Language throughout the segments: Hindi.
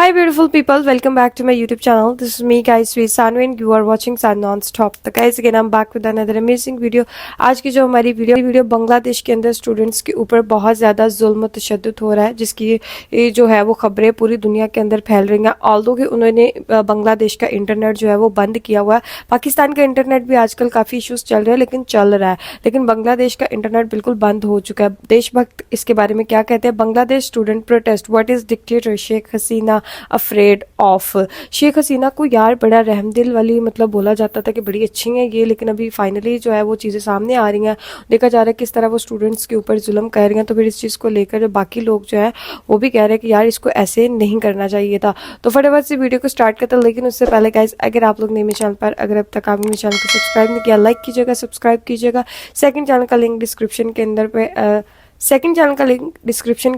Hi beautiful people, welcome back to my YouTube channel. This is me guys, Sweet Sanu and you are watching Sun Non-Stop. तो guys again I'm back with another amazing video. आज की जो हमारी वीडियो बांग्लादेश के अंदर स्टूडेंट्स के ऊपर बहुत ज़्यादा जुल्म तशद्दुद हो रहा है, जिसकी ये जो है वो खबरें पूरी दुनिया के अंदर फैल रही हैं। ऑल्दो कि उन्होंने बांग्लादेश का इंटरनेट जो है वो बंद किया हुआ है। पाकिस्तान का इंटरनेट भी आजकल काफ़ी इशूज़ चल रहे हैं लेकिन चल रहा है, लेकिन बांग्लादेश का इंटरनेट बिल्कुल बंद हो चुका है। देशभक्त इसके बारे में क्या कहते हैं? Bangladesh student protest, what is dictator Sheikh Hasina afraid of. Sheikh Hasina को यार बड़ा रहमदिल वाली मतलब बोला जाता था कि बड़ी अच्छी हैं ये, लेकिन अभी फाइनली जो है वो चीज़ें सामने आ रही हैं। देखा जा रहा है किस तरह वो स्टूडेंट्स के ऊपर जुल्म कर रही हैं। तो फिर इस चीज़ को लेकर जो बाकी लोग जो है वो भी कह रहे हैं कि यार इसको ऐसे नहीं करना चाहिए था। तो फटाफट से वीडियो को स्टार्ट करते हैं, लेकिन उससे पहले गाइस अगर आप लोग नए मेरे चैनल पर, अगर अब तक आपने मेरे चैनल को सब्सक्राइब नहीं किया, लाइक कीजिएगा, सब्सक्राइब कीजिएगा। सेकंड चैनल का लिंक डिस्क्रिप्शन के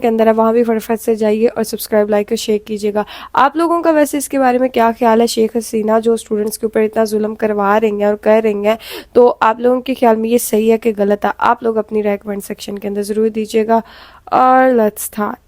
अंदर है, वहाँ भी फटाफट से जाइए और सब्सक्राइब, लाइक और शेयर कीजिएगा। आप लोगों का वैसे इसके बारे में क्या ख्याल है? शेख हसीना जो स्टूडेंट्स के ऊपर इतना जुल्म करवा रही हैं और कर रही हैं, तो आप लोगों के ख्याल में ये सही है कि गलत है? आप लोग अपनी राय कमेंट सेक्शन के अंदर ज़रूर दीजिएगा। और लेट्स स्टार्ट।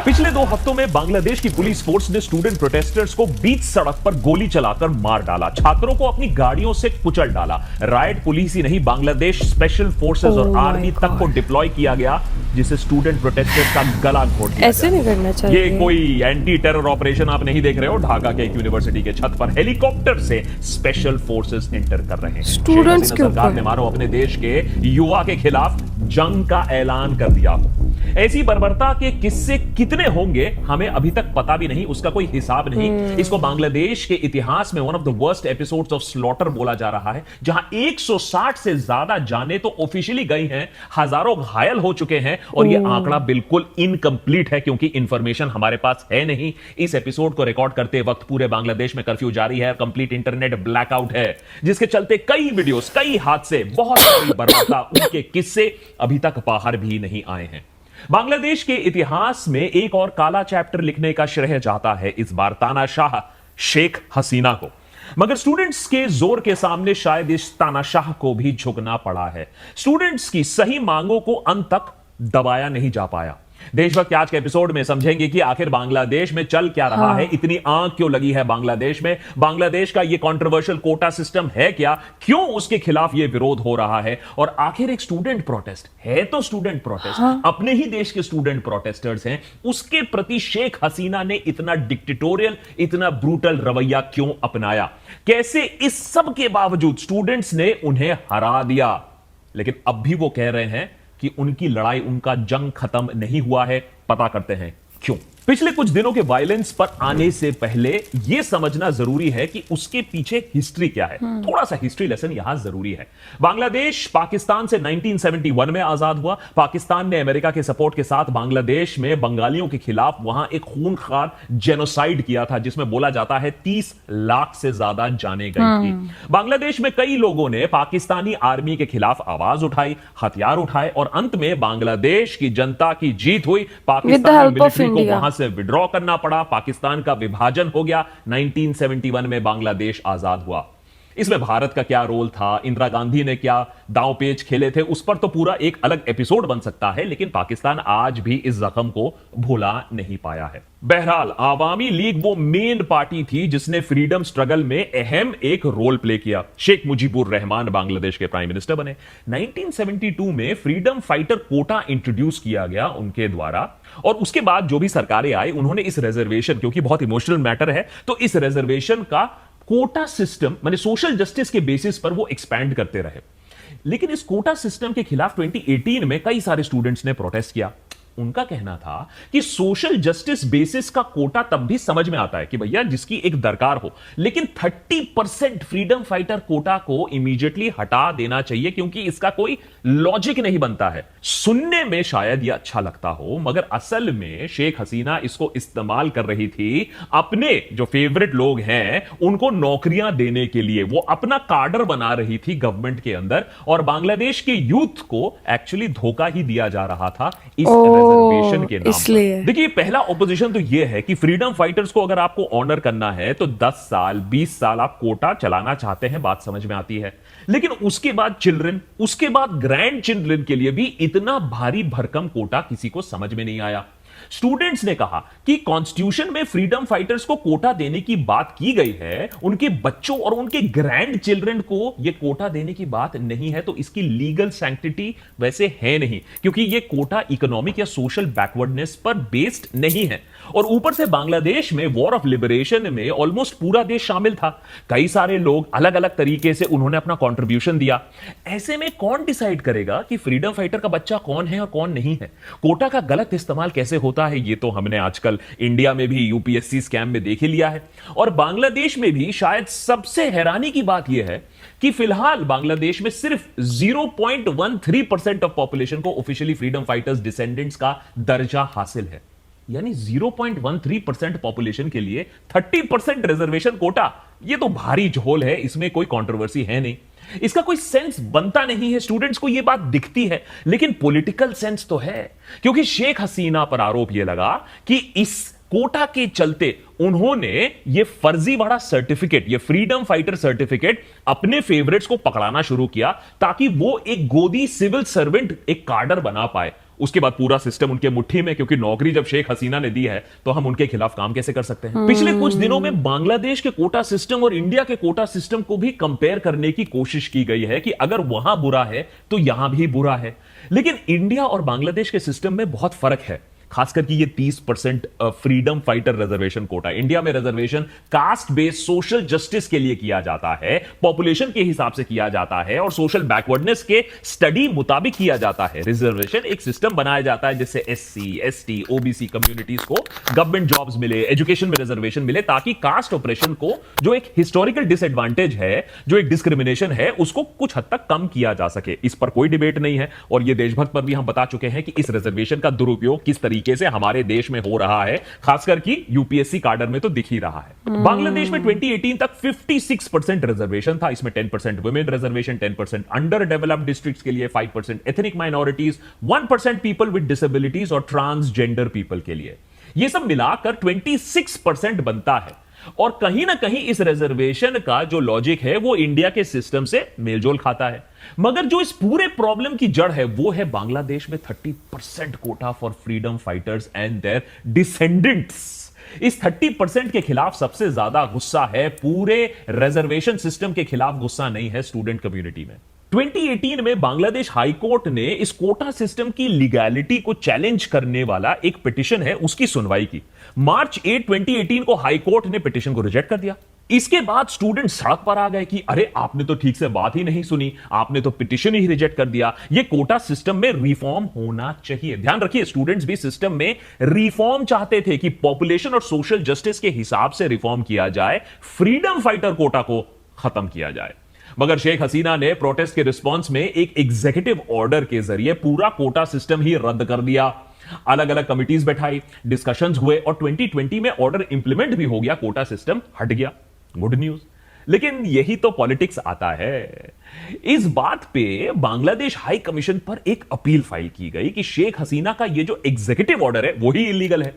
पिछले 2 हफ्तों में बांग्लादेश की पुलिस फोर्स ने स्टूडेंट प्रोटेस्टर्स को बीच सड़क पर गोली चलाकर मार डाला, छात्रों को अपनी गाड़ियों से कुचल डाला। राइट पुलिस ही नहीं, बांग्लादेश स्पेशल फोर्सेस और आर्मी तक को डिप्लॉय किया गया, जिसे स्टूडेंट प्रोटेस्टर्स का गला घोट दिया। ऐसे नहीं करना चाहिए। ये कोई एंटी टेरर ऑपरेशन आप नहीं देख रहे हो। ढाका के एक यूनिवर्सिटी के छत पर हेलीकॉप्टर से स्पेशल फोर्सेस एंटर कर रहे हैं। स्टूडेंट्स के सरकार ने मानो अपने देश के युवा के खिलाफ जंग का ऐलान कर दिया हो। ऐसी बर्बरता के किस्से कितने होंगे हमें अभी तक पता भी नहीं, उसका कोई हिसाब नहीं। इसको बांग्लादेश के इतिहास में one of the worst episodes of slaughter बोला जा रहा है, जहां 160 से ज्यादा जाने तो ऑफिशियली गई हैं, हजारों घायल हो चुके हैं और यह आंकड़ा बिल्कुल इनकंप्लीट है क्योंकि इंफॉर्मेशन हमारे पास है नहीं। इस एपिसोड को रिकॉर्ड करते वक्त पूरे बांग्लादेश में कर्फ्यू जारी है, कंप्लीट इंटरनेट ब्लैकआउट है, जिसके चलते कई वीडियोस, कई हादसे, बहुत सारी बर्बरता, उनके किस्से अभी तक बाहर भी नहीं आए हैं। बांग्लादेश के इतिहास में एक और काला चैप्टर लिखने का श्रेय जाता है इस बार तानाशाह शेख हसीना को, मगर स्टूडेंट्स के जोर के सामने शायद इस तानाशाह को भी झुकना पड़ा है। स्टूडेंट्स की सही मांगों को अंत तक दबाया नहीं जा पाया। देशभक्त आज के एपिसोड में समझेंगे कि आखिर बांग्लादेश में चल क्या रहा है, इतनी आंख क्यों लगी है बांग्लादेश में, बांग्लादेश का ये कंट्रोवर्शियल कोटा सिस्टम है क्या, क्यों उसके खिलाफ ये विरोध हो रहा है, और आखिर एक स्टूडेंट प्रोटेस्ट है तो स्टूडेंट प्रोटेस्ट, अपने ही देश के स्टूडेंट प्रोटेस्टर्स हैं, उसके प्रति शेख हसीना ने इतना डिक्टेटोरियल, इतना ब्रूटल रवैया क्यों अपनाया, कैसे इस सब के बावजूद स्टूडेंट्स ने उन्हें हरा दिया। लेकिन अब भी वो कह रहे हैं कि उनकी लड़ाई, उनका जंग खत्म नहीं हुआ है। पता करते हैं क्यों। पिछले कुछ दिनों के वायलेंस पर आने से पहले यह समझना जरूरी है कि उसके पीछे हिस्ट्री क्या है। थोड़ा सा हिस्ट्री लेसन यहां जरूरी है। बांग्लादेश पाकिस्तान से 1971 में आजाद हुआ। पाकिस्तान ने अमेरिका के सपोर्ट के साथ बांग्लादेश में बंगालियों के खिलाफ वहां एक खूनखार जेनोसाइड किया था, जिसमें बोला जाता है 30 लाख से ज्यादा जाने गई थी। बांग्लादेश में कई लोगों ने पाकिस्तानी आर्मी के खिलाफ आवाज उठाई, हथियार उठाए और अंत में बांग्लादेश की जनता की जीत हुई। पाकिस्तान मिलिट्री को वहां से विड्रॉ करना पड़ा, पाकिस्तान का विभाजन हो गया, 1971 में बांग्लादेश आजाद हुआ। इसमें भारत का क्या रोल था, इंदिरा गांधी ने क्या दांव पेच खेले थे, उस पर तो पूरा एक अलग एपिसोड बन सकता है, लेकिन पाकिस्तान आज भी इस जख्म को भुला नहीं पाया है। बहरहाल आवामी लीग वो मेन पार्टी थी जिसने फ्रीडम स्ट्रगल में अहम एक रोल प्ले किया। शेख मुजीबुर रहमान बांग्लादेश के प्राइम मिनिस्टर बने। 1972 में फ्रीडम फाइटर कोटा इंट्रोड्यूस किया गया उनके द्वारा, और उसके बाद जो भी सरकारें आई उन्होंने इस रिजर्वेशन, क्योंकि बहुत इमोशनल मैटर है, तो इस रिजर्वेशन का कोटा सिस्टम माने सोशल जस्टिस के बेसिस पर वो एक्सपैंड करते रहे। लेकिन इस कोटा सिस्टम के खिलाफ 2018 में कई सारे स्टूडेंट्स ने प्रोटेस्ट किया। उनका कहना था कि सोशल जस्टिस बेसिस का कोटा तब भी समझ में आता है कि भैया जिसकी एक दरकार हो, लेकिन 30% फ्रीडम फाइटर कोटा को इमीडिएटली हटा देना चाहिए, क्योंकि इसका कोई लॉजिक नहीं बनता है। सुनने में शायद यह अच्छा लगता हो, मगर असल में शेख हसीना इसको इस्तेमाल कर रही थी अपने जो फेवरेट लोग हैं उनको नौकरियां देने के लिए। वो अपना कार्डर बना रही थी गवर्नमेंट के अंदर, और बांग्लादेश के यूथ को एक्चुअली धोखा ही दिया जा रहा था इस रिजर्वेशन के नाम इसलिए। पर। देखिए, पहला ऑपोजिशन तो यह है कि फ्रीडम फाइटर्स को अगर आपको ऑनर करना है तो 10 साल 20 साल आप कोटा चलाना चाहते हैं, बात समझ में आती है। लेकिन उसके बाद चिल्ड्रन, उसके बाद ग्रैंड चिल्ड्रन के लिए भी इतना भारी भरकम कोटा किसी को समझ में नहीं आया। स्टूडेंट्स ने कहा कि कॉन्स्टिट्यूशन में फ्रीडम फाइटर्स को कोटा देने की बात की गई है, उनके बच्चों और उनके ग्रैंड चिल्ड्रन को यह कोटा देने की बात नहीं है, तो इसकी लीगल सैंक्टिटी वैसे है नहीं, क्योंकि यह कोटा इकोनॉमिक या सोशल बैकवर्डनेस पर बेस्ड नहीं है। और ऊपर से बांग्लादेश में वॉर ऑफ लिबरेशन में ऑलमोस्ट पूरा देश शामिल था, कई सारे लोग अलग अलग तरीके से उन्होंने अपना कंट्रीब्यूशन दिया। ऐसे में कौन डिसाइड करेगा कि फ्रीडम फाइटर का बच्चा कौन है और कौन नहीं है? कोटा का गलत इस्तेमाल कैसे होता है, ये तो हमने आजकल इंडिया में भी यूपीएससी स्कैम में देख ही लिया है। और बांग्लादेश में भी शायद सबसे हैरानी की बात यह है कि फिलहाल बांग्लादेश में सिर्फ 0.13% ऑफ पॉपुलेशन को ऑफिशियली फ्रीडम फाइटर्स डिसेंडेंट्स का दर्जा हासिल है। यानी 0.13% पॉपुलेशन के लिए 30% रिजर्वेशन कोटा, यह तो भारी झोल है, इसमें कोई कंट्रोवर्सी है नहीं। इसका कोई सेंस बनता नहीं है, स्टूडेंट्स को यह बात दिखती है, लेकिन पॉलिटिकल सेंस तो है, क्योंकि शेख हसीना पर आरोप यह लगा कि इस कोटा के चलते उन्होंने ये फर्जीवाड़ा सर्टिफिकेट, ये फ्रीडम फाइटर सर्टिफिकेट अपने फेवरेट्स को पकड़ाना शुरू किया, ताकि वो एक गोदी सिविल सर्वेंट, एक कार्डर बना पाए। उसके बाद पूरा सिस्टम उनके मुट्ठी में, क्योंकि नौकरी जब शेख हसीना ने दी है तो हम उनके खिलाफ काम कैसे कर सकते हैं? पिछले कुछ दिनों में बांग्लादेश के कोटा सिस्टम और इंडिया के कोटा सिस्टम को भी कंपेयर करने की कोशिश की गई है कि अगर वहां बुरा है तो यहां भी बुरा है। लेकिन इंडिया और बांग्लादेश के सिस्टम में बहुत फर्क है, खासकर कि ये 30% freedom fighter reservation quota. India में reservation caste based social justice के लिए किया जाता है, पॉपुलेशन के हिसाब से किया जाता है और सोशल बैकवर्डनेस के स्टडी मुताबिक किया जाता है। रिजर्वेशन एक सिस्टम बनाया जाता है जिससे एससी, एसटी, ओबीसी कम्युनिटीज को गवर्नमेंट जॉब्स मिले, एजुकेशन में रिजर्वेशन मिले, ताकि कास्ट ऑपरेशन को, जो एक हिस्टोरिकल डिसएडवांटेज है, जो एक डिस्क्रिमिनेशन है, उसको कुछ हद तक कम किया जा सके। इस पर कोई डिबेट नहीं है और यह देशभक्त पर भी हम बता चुके हैं कि इस रिजर्वेशन का दुरुपयोग किस तरीके से हमारे देश में हो रहा है, खासकर कि यूपीएससी कार्डर में तो दिख ही रहा है। बांग्लादेश में 2018 तक 56% रिजर्वेशन था, इसमें 10% women reservation, 10% under developed districts के लिए, 5% ethnic minorities, 1% people with disabilities और ट्रांसजेंडर पीपल के लिए। यह सब मिलाकर 26% बनता है। और कहीं ना कहीं इस रिजर्वेशन का जो लॉजिक है वो इंडिया के सिस्टम से मेलजोल खाता है। मगर जो इस पूरे प्रॉब्लम की जड़ है वो है बांग्लादेश में 30% quota for freedom fighters and their descendants. इस 30% के खिलाफ सबसे ज्यादा गुस्सा है, पूरे रिजर्वेशन सिस्टम के खिलाफ गुस्सा नहीं है स्टूडेंट कम्युनिटी में। 2018 में बांग्लादेश हाई कोर्ट ने इस कोटा सिस्टम की लीगैलिटी को चैलेंज करने वाला एक पिटीशन है, उसकी सुनवाई की। मार्च 8, 2018 को हाई कोर्ट ने पिटीशन को रिजेक्ट कर दिया। इसके बाद स्टूडेंट सड़क पर आ गए कि अरे आपने तो ठीक से बात ही नहीं सुनी, आपने तो पिटीशन ही रिजेक्ट कर दिया, ये कोटा सिस्टम में रिफॉर्म होना चाहिए। ध्यान रखिए, स्टूडेंट्स भी सिस्टम में रिफॉर्म चाहते थे कि पॉपुलेशन और सोशल जस्टिस के हिसाब से रिफॉर्म किया जाए, फ्रीडम फाइटर कोटा को खत्म किया जाए। मगर शेख हसीना ने प्रोटेस्ट के रिस्पॉन्स में एक एग्जीक्यूटिव ऑर्डर के जरिए पूरा कोटा सिस्टम ही रद्द कर दिया। अलग अलग कमिटीज बैठाई, डिस्कशंस हुए और 2020 में ऑर्डर इंप्लीमेंट भी हो गया, कोटा सिस्टम हट गया। Good news. लेकिन यही तो पॉलिटिक्स आता है। इस बात पे बांग्लादेश हाई कमीशन पर एक अपील फाइल की गई कि शेख हसीना का ये जो एग्जीक्यूटिव ऑर्डर है वही इलीगल है।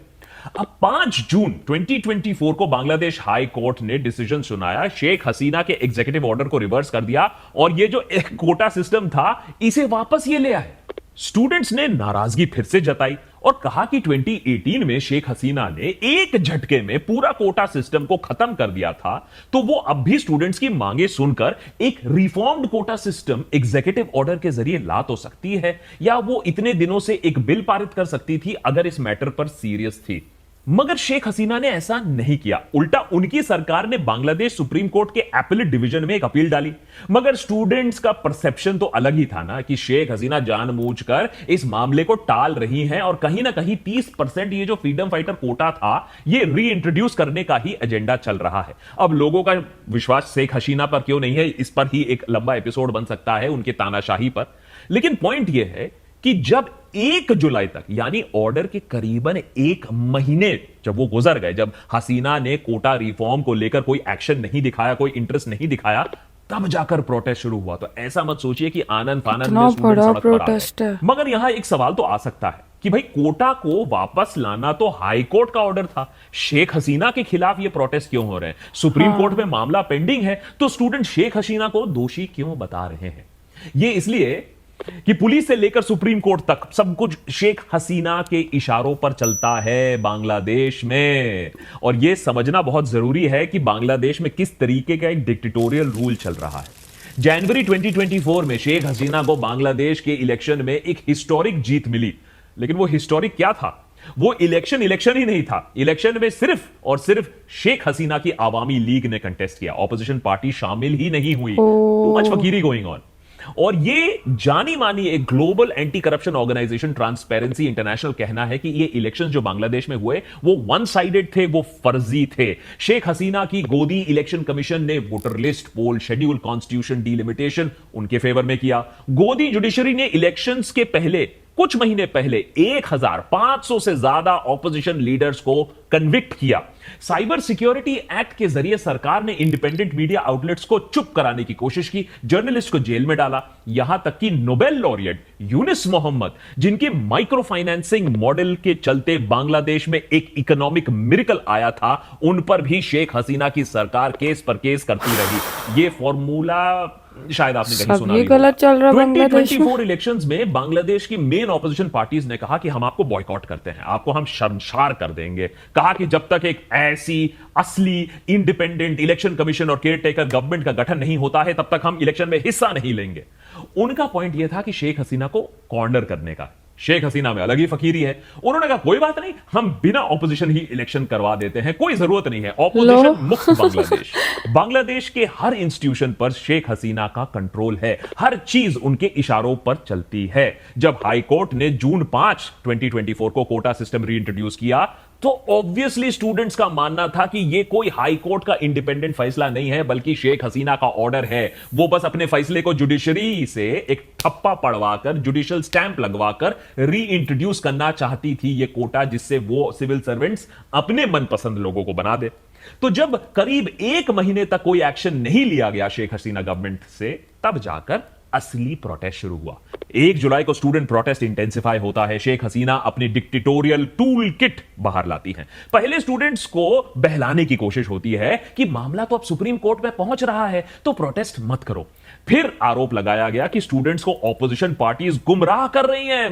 अब 5 जून 2024 को बांग्लादेश हाई कोर्ट ने डिसीजन सुनाया, शेख हसीना के एग्जीक्यूटिव ऑर्डर को रिवर्स कर दिया और ये जो एक कोटा सिस्टम था इसे वापस ये ले आए। स्टूडेंट्स ने नाराजगी फिर से जताई और कहा कि 2018 में शेख हसीना ने एक झटके में पूरा कोटा सिस्टम को खत्म कर दिया था, तो वो अब भी स्टूडेंट्स की मांगे सुनकर एक reformed quota system executive order के जरिए ला तो सकती है, या वो इतने दिनों से एक बिल पारित कर सकती थी अगर इस मैटर पर सीरियस थी। मगर शेख हसीना ने ऐसा नहीं किया। उल्टा उनकी सरकार ने बांग्लादेश सुप्रीम कोर्ट के अपीलेट डिवीजन में एक अपील डाली। मगर स्टूडेंट्स का परसेप्शन तो अलग ही था ना, कि शेख हसीना जानबूझकर इस मामले को टाल रही हैं और कहीं ना कहीं 30% ये जो फ्रीडम फाइटर कोटा था ये रीइंट्रोड्यूस करने का ही एजेंडा चल रहा है। अब लोगों का विश्वास शेख हसीना पर क्यों नहीं है, इस पर ही एक लंबा एपिसोड बन सकता है, उनके तानाशाही पर। लेकिन पॉइंट यह है कि जब 1 जुलाई तक, यानी ऑर्डर के करीबन 1 महीने जब वो गुजर गए, जब हसीना ने कोटा रिफॉर्म को लेकर कोई एक्शन नहीं दिखाया, कोई इंटरेस्ट नहीं दिखाया, तब जाकर प्रोटेस्ट शुरू हुआ। तो ऐसा मत सोचिए कि आनंद फानंद में स्टूडेंट सड़क पर आ गए। मगर यहां एक सवाल तो आ सकता है कि भाई कोटा को वापस लाना तो हाई कोर्ट का ऑर्डर था, शेख हसीना के खिलाफ ये प्रोटेस्ट क्यों हो रहे हैं? सुप्रीम कोर्ट में मामला पेंडिंग है, तो स्टूडेंट शेख हसीना को दोषी क्यों बता रहे हैं? ये इसलिए कि पुलिस से लेकर सुप्रीम कोर्ट तक सब कुछ शेख हसीना के इशारों पर चलता है बांग्लादेश में। और यह समझना बहुत जरूरी है कि बांग्लादेश में किस तरीके का एक डिक्टेटोरियल रूल चल रहा है। जनवरी 2024 में शेख हसीना को बांग्लादेश के इलेक्शन में एक हिस्टोरिक जीत मिली, लेकिन वो हिस्टोरिक क्या था? वो इलेक्शन ही नहीं था। इलेक्शन में सिर्फ और सिर्फ शेख हसीना की आवामी लीग ने कंटेस्ट किया, ऑपोजिशन पार्टी शामिल ही नहीं हुई। Too much fakery going on. और ये जानी मानी एक global anti corruption organization Transparency International कहना है कि ये इलेक्शंस जो बांग्लादेश में हुए वो वन साइडेड थे, वो फर्जी थे। शेख हसीना की गोदी इलेक्शन कमीशन ने वोटर लिस्ट, पोल शेड्यूल, कॉन्स्टिट्यूशन डिलिमिटेशन उनके फेवर में किया। गोदी जुडिशरी ने इलेक्शंस के पहले कुछ महीने पहले 1500 से ज्यादा ऑपोजिशन लीडर्स को कन्विक्ट किया। साइबर सिक्योरिटी एक्ट के जरिए सरकार ने इंडिपेंडेंट मीडिया आउटलेट्स को चुप कराने की कोशिश की, जर्नलिस्ट को जेल में डाला। यहां तक कि नोबेल लॉरिएट यूनिस मोहम्मद, जिनके माइक्रो फाइनेंसिंग मॉडल के चलते बांग्लादेश में एक इकोनॉमिक मिरेकल आया था, उन पर भी शेख हसीना की सरकार केस पर केस करती रही। ये फॉर्मूला शायद आपने कहीं सुना भी गलत चल रहा है। 2024 इलेक्शंस में बांग्लादेश की मेन ऑपोजिशन पार्टीज ने कहा कि हम आपको बॉयकॉट करते हैं, आपको हम शर्मसार कर देंगे। कहा कि जब तक एक ऐसी असली इंडिपेंडेंट इलेक्शन कमीशन और केयरटेकर गवर्नमेंट का गठन नहीं होता है, तब तक हम इलेक्शन में हिस्सा नहीं लेंगे। उनका पॉइंट यह था कि शेख हसीना को कॉर्नर करने का। शेख हसीना में अलग ही फकीरी है। उन्होंने कहा कोई बात नहीं, हम बिना ऑपोजिशन ही इलेक्शन करवा देते हैं, कोई जरूरत नहीं है, ऑपोजिशन मुक्त बांग्लादेश। बांग्लादेश के हर इंस्टीट्यूशन पर शेख हसीना का कंट्रोल है, हर चीज उनके इशारों पर चलती है। जब हाई कोर्ट ने जून 5, 2024 को कोटा सिस्टम रीइंट्रोड्यूस किया, तो ऑब्वियसली स्टूडेंट्स का मानना था कि यह कोई हाई कोर्ट का इंडिपेंडेंट फैसला नहीं है, बल्कि शेख हसीना का ऑर्डर है। वो बस अपने फैसले को जुडिशरी से एक ठप्पा पड़वाकर, जुडिशियल स्टैंप लगवाकर रीइंट्रोड्यूस करना चाहती थी ये कोटा, जिससे वो सिविल सर्वेंट्स अपने मनपसंद लोगों को बना दे। तो जब करीब 1 महीने तक कोई एक्शन नहीं लिया गया शेख हसीना गवर्नमेंट से, तब जाकर असली प्रोटेस्ट शुरू हुआ। 1 जुलाई को स्टूडेंट प्रोटेस्ट इंटेंसिफाई होता है। शेख हसीना अपनी डिक्टेटोरियल टूल किट बाहर लाती हैं। पहले स्टूडेंट्स को बहलाने की कोशिश होती है कि मामला तो अब सुप्रीम कोर्ट में पहुंच रहा है, तो प्रोटेस्ट मत करो। फिर आरोप लगाया गया कि स्टूडेंट्स को ऑपोजिशन पार्टीज गुमराह कर रही हैं,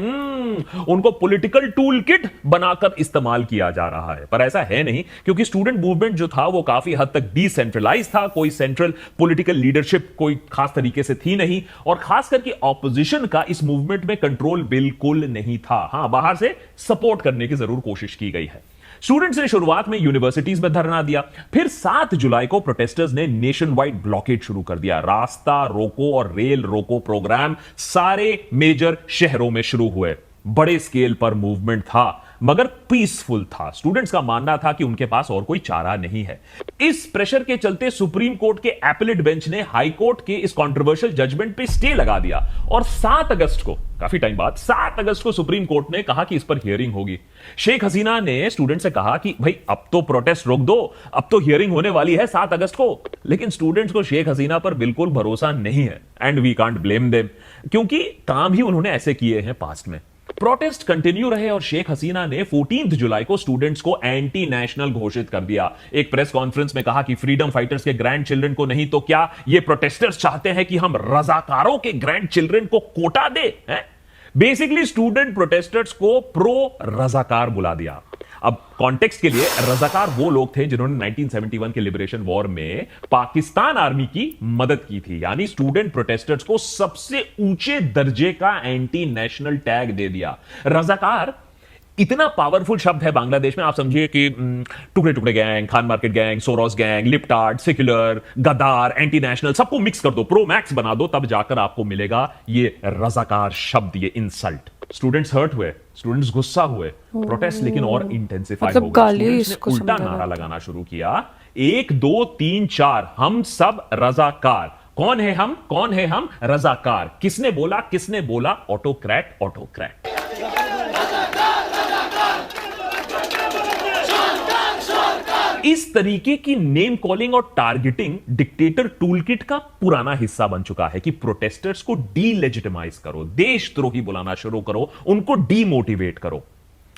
उनको पॉलिटिकल टूल किट बनाकर इस्तेमाल किया जा रहा है। पर ऐसा है नहीं, क्योंकि स्टूडेंट मूवमेंट जो था वो काफी हद तक डिसेंट्रलाइज था। कोई सेंट्रल पॉलिटिकल लीडरशिप कोई खास तरीके से थी नहीं, और खास करके ऑपोजिशन का इस मूवमेंट में कंट्रोल बिल्कुल नहीं था। हां, बाहर से सपोर्ट करने की जरूर कोशिश की गई है। स्टूडेंट्स ने शुरुआत में यूनिवर्सिटीज में धरना दिया, फिर 7 जुलाई को प्रोटेस्टर्स ने नेशन वाइड ब्लॉकेड शुरू कर दिया। रास्ता रोको और रेल रोको प्रोग्राम सारे मेजर शहरों में शुरू हुए। बड़े स्केल पर मूवमेंट था, मगर पीसफुल था। स्टूडेंट्स का मानना था कि उनके पास और कोई चारा नहीं है। इस प्रेशर के चलते सुप्रीम कोर्ट के एपेलेट बेंच ने हाई कोर्ट के इस कंट्रोवर्शियल जजमेंट पे स्टे लगा दिया, और 7 अगस्त को, काफी टाइम बाद 7 अगस्त को सुप्रीम कोर्ट ने कहा कि इस पर हियरिंग होगी। शेख हसीना ने स्टूडेंट से कहा कि भाई अब तो प्रोटेस्ट रोक दो, अब तो हियरिंग होने वाली है 7 अगस्त को। लेकिन स्टूडेंट्स को शेख हसीना पर बिल्कुल भरोसा नहीं है, and we can't blame them, क्योंकि काम ही उन्होंने ऐसे किए हैं पास्ट में। प्रोटेस्ट कंटिन्यू रहे और शेख हसीना ने 14 जुलाई को स्टूडेंट्स को एंटी नेशनल घोषित कर दिया। एक प्रेस कॉन्फ्रेंस में कहा कि फ्रीडम फाइटर्स के ग्रैंड चिल्ड्रन को नहीं तो क्या ये प्रोटेस्टर्स चाहते हैं कि हम रजाकारों के ग्रैंड चिल्ड्रन को कोटा दे। बेसिकली स्टूडेंट प्रोटेस्टर्स को प्रो रजाकार बुला दिया। अब कॉन्टेक्स्ट के लिए, रजाकार वो लोग थे जिन्होंने 1971 के लिबरेशन वॉर में पाकिस्तान आर्मी की मदद की थी। यानी स्टूडेंट प्रोटेस्टर्स को सबसे ऊंचे दर्जे का एंटी नेशनल टैग दे दिया। रजाकार इतना पावरफुल शब्द है बांग्लादेश में, आप समझिए कि टुकड़े टुकड़े gang, Khan market gang, Soros gang, libtard, secular, गद्दार, एंटी नेशनल, सबको मिक्स कर दो, प्रो मैक्स बना दो, तब जाकर आपको मिलेगा ये रजाकार शब्द, ये इंसल्ट। स्टूडेंट्स हर्ट हुए, स्टूडेंट्स गुस्सा हुए, प्रोटेस्ट लेकिन और इंटेंसिफाई हो गया। स्टूडेंट्स ने उल्टा नारा लगाना शुरू किया, 1 2 3 4, हम सब रजाकार। कौन है हम? कौन है हम? रजाकार। किसने बोला? किसने बोला? Autocrat, autocrat. इस तरीके की नेम कॉलिंग और टारगेटिंग डिक्टेटर टूलकिट का पुराना हिस्सा बन चुका है कि प्रोटेस्टर्स को डीलेजिटिमाइज करो, देशद्रोही बुलाना शुरू करो, उनको डीमोटिवेट करो।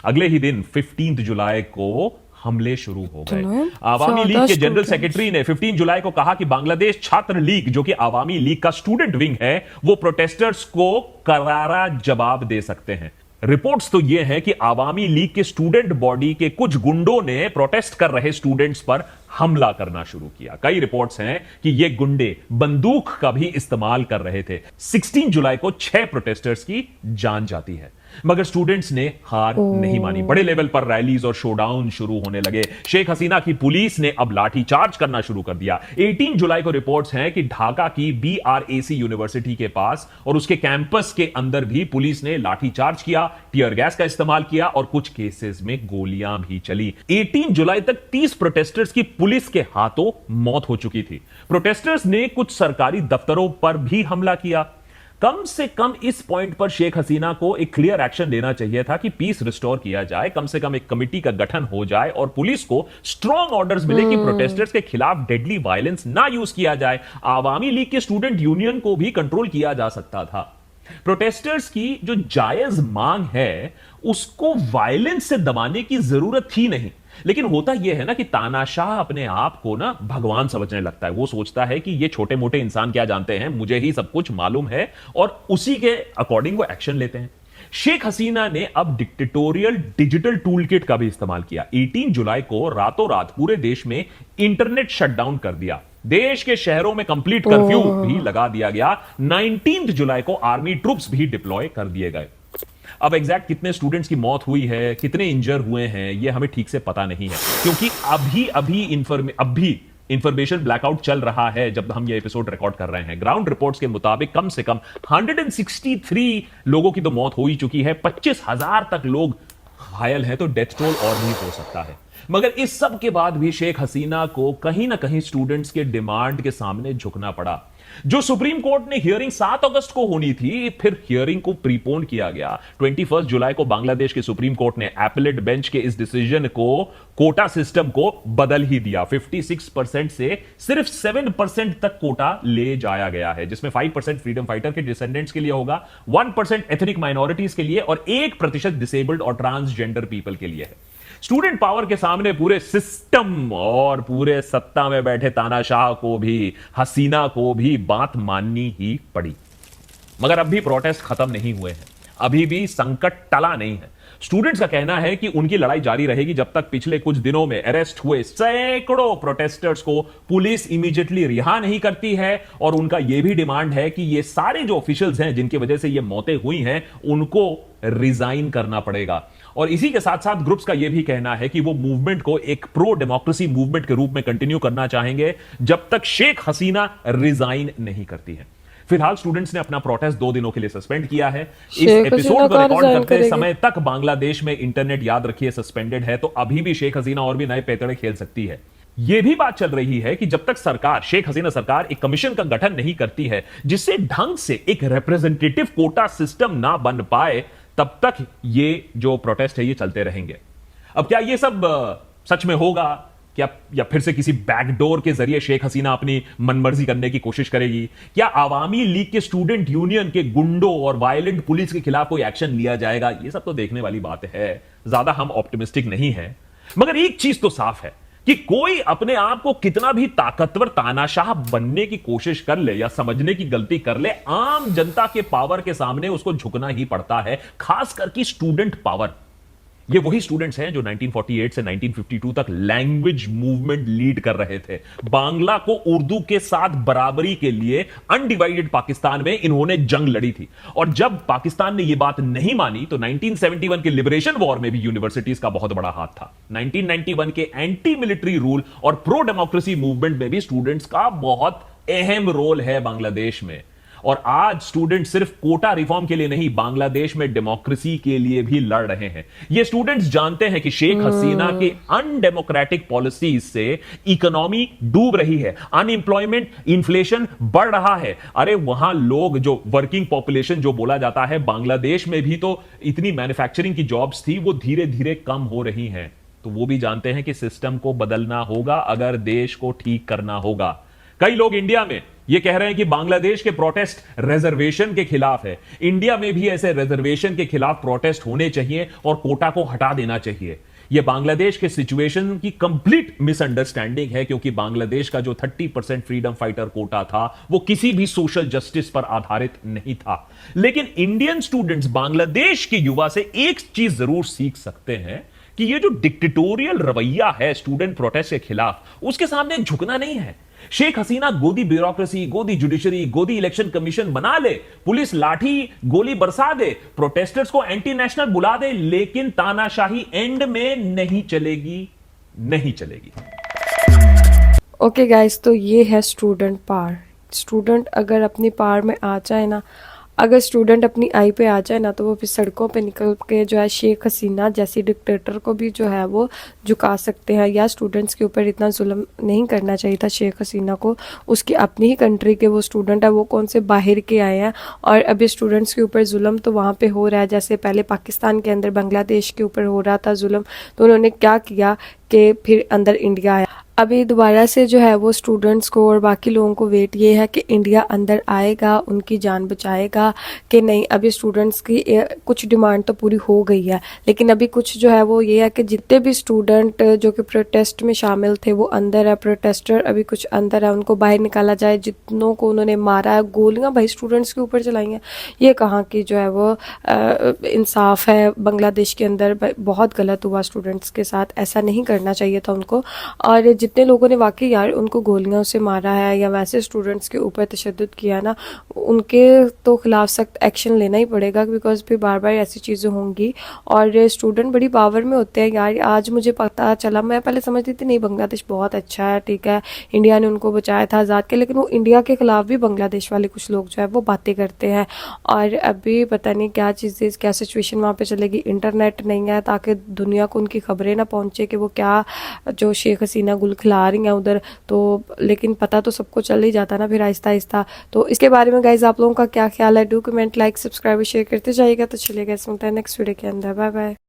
अगले ही दिन 15 जुलाई को हमले शुरू हो गए। आवामी लीग के जनरल सेक्रेटरी ने 15 जुलाई को कहा कि बांग्लादेश छात्र लीग, जो कि आवामी लीग का स्टूडेंट विंग है, वो प्रोटेस्टर्स को करारा जवाब दे सकते हैं। रिपोर्ट्स तो यह है कि आवामी लीग के स्टूडेंट बॉडी के कुछ गुंडों ने प्रोटेस्ट कर रहे स्टूडेंट्स पर हमला करना शुरू किया। कई रिपोर्ट्स हैं कि ये गुंडे बंदूक का भी इस्तेमाल कर रहे थे। 16 जुलाई को 6 प्रोटेस्टर्स की जान जाती है, मगर स्टूडेंट्स ने हार नहीं मानी। बड़े लेवल पर रैलीज और शोडाउन शुरू होने लगे। शेख हसीना की पुलिस ने अब लाठीचार्ज करना शुरू कर दिया। 18 जुलाई को रिपोर्ट्स हैं कि ढाका की BRAC यूनिवर्सिटी के पास और उसके कैंपस के अंदर भी पुलिस ने लाठीचार्ज किया, टियर गैस का इस्तेमाल किया और कुछ केसेस में गोलियां भी चली। 18 जुलाई तक 30 प्रोटेस्टर्स की पुलिस के हाथों मौत हो चुकी थी। प्रोटेस्टर्स ने कुछ सरकारी दफ्तरों पर भी हमला किया। कम से कम इस पॉइंट पर शेख हसीना को एक क्लियर एक्शन लेना चाहिए था कि पीस रिस्टोर किया जाए, कम से कम एक कमिटी का गठन हो जाए और पुलिस को स्ट्रॉन्ग ऑर्डर्स मिले कि प्रोटेस्टर्स के खिलाफ डेडली वायलेंस ना यूज किया जाए। आवामी लीग के स्टूडेंट यूनियन को भी कंट्रोल किया जा सकता था। प्रोटेस्टर्स की जो जायज मांग है उसको वायलेंस से दबाने की जरूरत थी नहीं, लेकिन होता यह है ना कि तानाशाह अपने आप को ना भगवान समझने लगता है। वो सोचता है कि ये छोटे मोटे इंसान क्या जानते हैं, मुझे ही सब कुछ मालूम है, और उसी के अकॉर्डिंग वो एक्शन लेते हैं। शेख हसीना ने अब डिक्टेटोरियल डिजिटल टूलकिट का भी इस्तेमाल किया। 18 जुलाई को रातों रात पूरे देश में इंटरनेट शटडाउन कर दिया। देश के शहरों में कंप्लीट कर्फ्यू भी लगा दिया गया। 19 जुलाई को आर्मी ट्रूप्स भी डिप्लॉय कर दिए गए। अब एग्जैक्ट कितने स्टूडेंट्स की मौत हुई है, कितने इंजर हुए हैं, यह हमें ठीक से पता नहीं है, क्योंकि अभी इंफॉर्मेशन ब्लैकआउट चल रहा है जब हम ये एपिसोड रिकॉर्ड कर रहे हैं। ग्राउंड रिपोर्ट्स के मुताबिक कम से कम 163 लोगों की तो मौत हो ही चुकी है, 25,000 तक लोग घायल हैं, तो डेथ टोल और भी हो सकता है। मगर इस सब के बाद भी शेख हसीना को कहीं ना कहीं स्टूडेंट्स के डिमांड के सामने झुकना पड़ा। जो सुप्रीम कोर्ट ने हियरिंग 7 अगस्त को होनी थी, फिर हियरिंग को प्रीपोन किया गया। 21 जुलाई को बांग्लादेश के सुप्रीम कोर्ट ने एपेलेट बेंच के इस डिसीजन को, कोटा सिस्टम को बदल ही दिया। 56% से सिर्फ 7% तक कोटा ले जाया गया है, जिसमें 5% फ्रीडम फाइटर के डिसेंडेंट्स के लिए होगा, 1% एथनिक माइनॉरिटीज के लिए और 1% डिसेबल्ड और ट्रांसजेंडर पीपल के लिए है। स्टूडेंट पावर के सामने पूरे सिस्टम और पूरे सत्ता में बैठे तानाशाह को भी, हसीना को भी बात माननी ही पड़ी। मगर अब भी प्रोटेस्ट खत्म नहीं हुए हैं, अभी भी संकट टला नहीं है। स्टूडेंट्स का कहना है कि उनकी लड़ाई जारी रहेगी जब तक पिछले कुछ दिनों में अरेस्ट हुए सैकड़ों प्रोटेस्टर्स को पुलिस इमीडिएटली रिहा नहीं करती है। और उनका यह भी डिमांड है कि ये सारे जो ऑफिशियल्स हैं जिनकी वजह से ये मौतें हुई हैं, उनको रिजाइन करना पड़ेगा। और इसी के साथ साथ ग्रुप्स का यह भी कहना है कि वो मूवमेंट को एक प्रो डेमोक्रेसी मूवमेंट के रूप में कंटिन्यू करना चाहेंगे जब तक शेख हसीना रिजाइन नहीं करती है। फिलहाल स्टूडेंट्स ने अपना प्रोटेस्ट 2 दिनों के लिए सस्पेंड किया है। इस एपिसोड को रिकॉर्ड करते समय तक बांग्लादेश में इंटरनेट, याद रखिए, सस्पेंडेड है, तो अभी भी शेख हसीना और भी नए पैतरे खेल सकती है। यह भी बात चल रही है कि जब तक सरकार, शेख हसीना सरकार, एक कमीशन का गठन नहीं करती है जिससे ढंग से एक रिप्रेजेंटेटिव कोटा सिस्टम ना बन पाए, तब तक ये जो प्रोटेस्ट है ये चलते रहेंगे। अब क्या ये सब सच में होगा क्या, या फिर से किसी बैकडोर के जरिए शेख हसीना अपनी मनमर्जी करने की कोशिश करेगी? क्या आवामी लीग के स्टूडेंट यूनियन के गुंडों और वायलेंट पुलिस के खिलाफ कोई एक्शन लिया जाएगा? ये सब तो देखने वाली बात है, ज्यादा हम ऑप्टिमिस्टिक नहीं है। मगर एक चीज तो साफ है कि कोई अपने आप को कितना भी ताकतवर तानाशाह बनने की कोशिश कर ले या समझने की गलती कर ले, आम जनता के पावर के सामने उसको झुकना ही पड़ता है, खासकर की स्टूडेंट पावर। ये वही स्टूडेंट्स हैं जो 1948 से 1952 तक लैंग्वेज मूवमेंट लीड कर रहे थे। बांग्ला को उर्दू के साथ बराबरी के लिए अनडिवाइडेड पाकिस्तान में इन्होंने जंग लड़ी थी। और जब पाकिस्तान ने यह बात नहीं मानी तो 1971 के लिबरेशन वॉर में भी यूनिवर्सिटीज का बहुत बड़ा हाथ था। 1991 के एंटी मिलिट्री रूल और प्रो डेमोक्रेसी मूवमेंट में भी स्टूडेंट्स का बहुत अहम रोल है बांग्लादेश में। और आज स्टूडेंट सिर्फ कोटा रिफॉर्म के लिए नहीं, बांग्लादेश में डेमोक्रेसी के लिए भी लड़ रहे हैं। ये स्टूडेंट्स जानते हैं कि शेख हसीना के अनडेमोक्रेटिक पॉलिसीज से इकोनॉमी डूब रही है, अनएम्प्लॉयमेंट, इन्फ्लेशन बढ़ रहा है। अरे वहां लोग, जो वर्किंग पॉपुलेशन जो बोला जाता है, बांग्लादेश में भी तो इतनी मैन्युफैक्चरिंग की जॉब्स थी, वो धीरे धीरे कम हो रही हैं। तो वो भी जानते हैं कि सिस्टम को बदलना होगा अगर देश को ठीक करना होगा। कई लोग इंडिया में ये कह रहे हैं कि बांग्लादेश के प्रोटेस्ट रिजर्वेशन के खिलाफ है। इंडिया में भी ऐसे रिजर्वेशन के खिलाफ प्रोटेस्ट होने चाहिए और कोटा को हटा देना चाहिए। यह बांग्लादेश के सिचुएशन की कंप्लीट मिसअंडरस्टैंडिंग है, क्योंकि बांग्लादेश का जो 30% फ्रीडम फाइटर कोटा था वो किसी भी सोशल जस्टिस पर आधारित नहीं था। लेकिन इंडियन स्टूडेंट्स बांग्लादेश के युवा से एक चीज जरूर सीख सकते हैं कि ये जो डिक्टेटोरियल रवैया है स्टूडेंट प्रोटेस्ट के खिलाफ, उसके सामने झुकना नहीं है। शेख हसीना गोदी ब्यूरोक्रेसी, गोदी जुडिशरी, गोदी इलेक्शन कमीशन बना ले, पुलिस लाठी गोली बरसा दे, प्रोटेस्टर्स को एंटी नेशनल बुला दे, लेकिन तानाशाही एंड में नहीं चलेगी, नहीं चलेगी। ओके गाइस, तो ये है स्टूडेंट पावर। स्टूडेंट अगर अपनी पावर में आ जाए ना, अगर स्टूडेंट अपनी आई पे आ जाए ना, तो वो फिर सड़कों पे निकल के जो है शेख हसीना जैसी डिक्टेटर को भी जो है वो झुका सकते हैं। या स्टूडेंट्स के ऊपर इतना जुल्म नहीं करना चाहिए था शेख हसीना को। उसकी अपनी ही कंट्री के वो स्टूडेंट है, वो कौन से बाहर के आए हैं, और अभी स्टूडेंट्स के ऊपर जुल्म तो वहाँ पे हो रहा है। जैसे पहले पाकिस्तान के अंदर बांग्लादेश के ऊपर हो रहा था जुल्म, तो उन्होंने क्या किया कि फिर अंदर इंडिया आया। अभी दोबारा से जो है वो स्टूडेंट्स को और बाकी लोगों को वेट ये है कि इंडिया अंदर आएगा, उनकी जान बचाएगा कि नहीं। अभी स्टूडेंट्स की कुछ डिमांड तो पूरी हो गई है, लेकिन अभी कुछ जो है वो ये है कि जितने भी स्टूडेंट जो कि प्रोटेस्ट में शामिल थे वो अंदर है, प्रोटेस्टर अभी कुछ अंदर है, उनको बाहर निकाला जाए। जितनों को उन्होंने मारा है, गोलियां भाई स्टूडेंट्स के ऊपर चलाई हैं, ये कहाँ की जो है वो इंसाफ है। बांग्लादेश के अंदर बहुत गलत हुआ स्टूडेंट्स के साथ, ऐसा नहीं करना चाहिए था उनको। और जितने लोगों ने वाकई यार उनको गोलियों से मारा है या वैसे स्टूडेंट्स के ऊपर तशद्दुद किया ना, उनके तो खिलाफ सख्त एक्शन लेना ही पड़ेगा, बिकॉज फिर बार बार ऐसी चीज़ें होंगी। और स्टूडेंट बड़ी पावर में होते हैं यार। आज मुझे पता चला, मैं पहले समझती थी नहीं बांग्लादेश बहुत अच्छा है, ठीक है, इंडिया ने उनको बचाया था आज़ाद के, लेकिन वो इंडिया के खिलाफ भी बांग्लादेश वाले कुछ लोग जो है वो बातें करते हैं। और अभी पता नहीं क्या चीज़ें, क्या सिचुएशन वहाँ पे चलेगी। इंटरनेट नहीं है ताकि दुनिया को उनकी खबरें ना पहुँचे कि वो क्या जो शेख हसीना गुल खिला रही हैं उधर, तो लेकिन पता तो सबको चल ही जाता ना फिर आहिस्ता आहिस्ता। तो इसके बारे में गाइज आप लोगों का क्या ख्याल है? Do comment, like, subscribe, share करते जाइएगा। तो चलिएगा, मिलते हैं नेक्स्ट वीडियो के अंदर। Bye bye.